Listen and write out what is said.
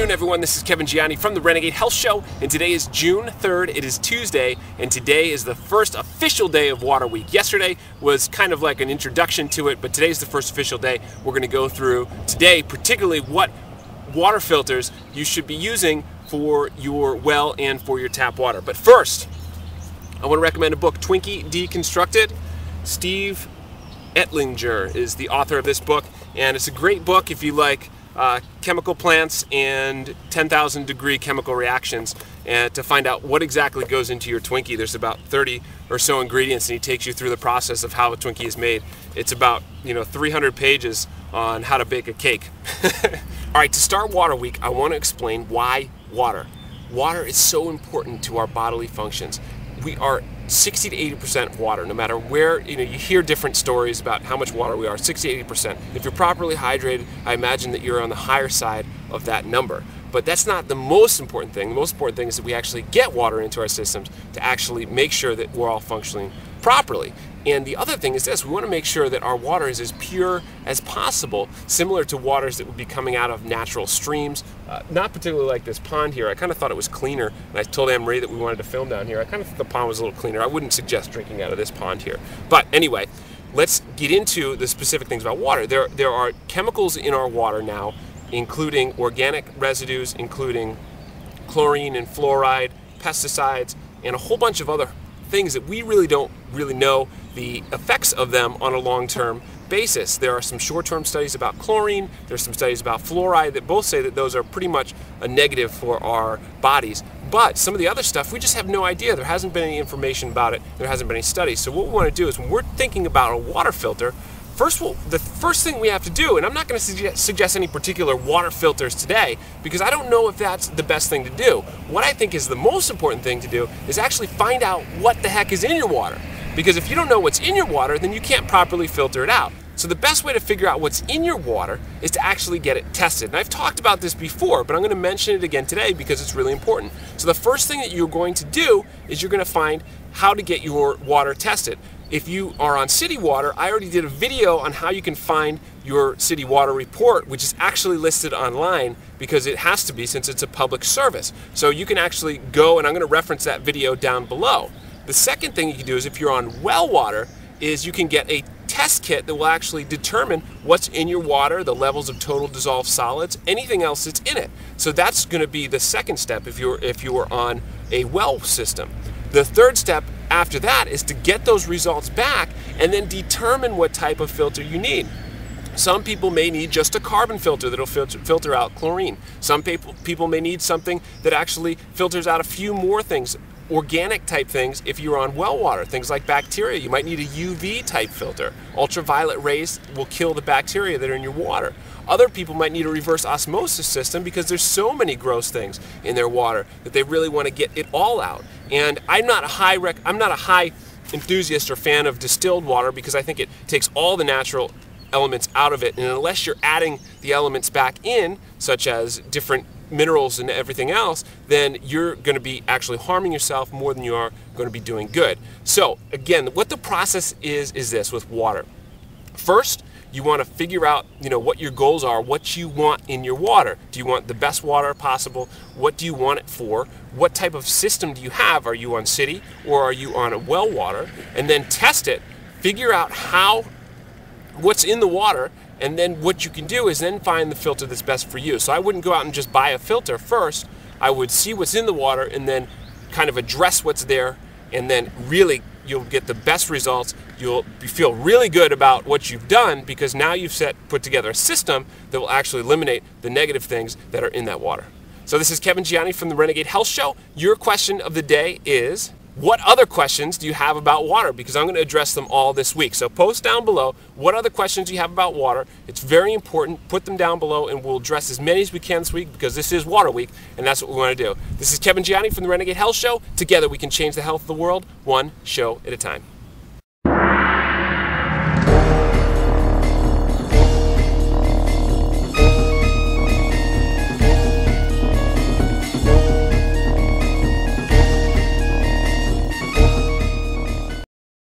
afternoon, everyone. This is Kevin Gianni from the Renegade Health Show, and today is June 3rd. It is Tuesday, and today is the first official day of Water Week. Yesterday was kind of like an introduction to it, but today's the first official day. We're going to go through today, particularly what water filters you should be using for your well and for your tap water. But first, I want to recommend a book, Twinkie Deconstructed. Steve Ettlinger is the author of this book, and it's a great book if you like chemical plants and 10,000 degree chemical reactions, and to find out what exactly goes into your Twinkie. There's about 30 or so ingredients, and he takes you through the process of how a Twinkie is made. It's about 300 pages on how to bake a cake. All right, to start Water Week, I want to explain why water. Water is so important to our bodily functions. We are 60 to 80% water, no matter where, you hear different stories about how much water we are, 60 to 80%. If you're properly hydrated, I imagine that you're on the higher side of that number. But that's not the most important thing. The most important thing is that we actually get water into our systems to actually make sure that we're all functioning properly. And the other thing is this: we want to make sure that our water is as pure as possible, similar to waters that would be coming out of natural streams. Not particularly like this pond here. I kind of thought it was cleaner, and I told Anne Marie that we wanted to film down here. I kind of thought the pond was a little cleaner. I wouldn't suggest drinking out of this pond here. But anyway, let's get into the specific things about water. There are chemicals in our water now, including organic residues, including chlorine and fluoride, pesticides, and a whole bunch of other things that we really don't know the effects of them on a long-term basis. There are some short-term studies about chlorine, there's some studies about fluoride that both say that those are pretty much a negative for our bodies. But some of the other stuff, we just have no idea. There hasn't been any information about it, there hasn't been any studies. So what we want to do is, when we're thinking about a water filter, the first thing we have to do, and I'm not going to suggest any particular water filters today, because I don't know if that's the best thing to do. What I think is the most important thing to do is actually find out what the heck is in your water. Because if you don't know what's in your water, then you can't properly filter it out. So the best way to figure out what's in your water is to actually get it tested. And I've talked about this before, but I'm going to mention it again today because it's really important. So the first thing that you're going to do is you're going to find how to get your water tested. If you are on city water, I already did a video on how you can find your city water report, which is actually listed online because it has to be, since it's a public service. So you can actually go, and I'm going to reference that video down below. The second thing you can do is, if you're on well water, is you can get a test kit that will actually determine what's in your water, the levels of total dissolved solids, anything else that's in it. So that's going to be the second step if you're on a well system. The third step after that is to get those results back and then determine what type of filter you need. Some people may need just a carbon filter that'll filter out chlorine. Some people may need something that actually filters out a few more things, organic type things. If you're on well water, things like bacteria, you might need a UV type filter. Ultraviolet rays will kill the bacteria that are in your water. Other people might need a reverse osmosis system because there's so many gross things in their water that they really want to get it all out. And I'm not a high enthusiast or fan of distilled water, because I think it takes all the natural elements out of it, and unless you're adding the elements back in, such as different minerals and everything else, then you're going to be actually harming yourself more than you are going to be doing good. So again, what the process is this with water. First, you want to figure out, what your goals are, what you want in your water. Do you want the best water possible? What do you want it for? What type of system do you have? Are you on city or are you on a well water? And then test it. Figure out what's in the water, and then what you can do is then find the filter that's best for you. So I wouldn't go out and just buy a filter first. I would see what's in the water and then kind of address what's there, and then really you'll get the best results. You'll feel really good about what you've done, because now you've put together a system that will actually eliminate the negative things that are in that water. So this is Kevin Gianni from the Renegade Health Show. Your question of the day is, what other questions do you have about water? Because I'm going to address them all this week. So post down below what other questions you have about water. It's very important. Put them down below, and we'll address as many as we can this week, because this is Water Week, and that's what we want to do. This is Kevin Gianni from the Renegade Health Show. Together we can change the health of the world, one show at a time.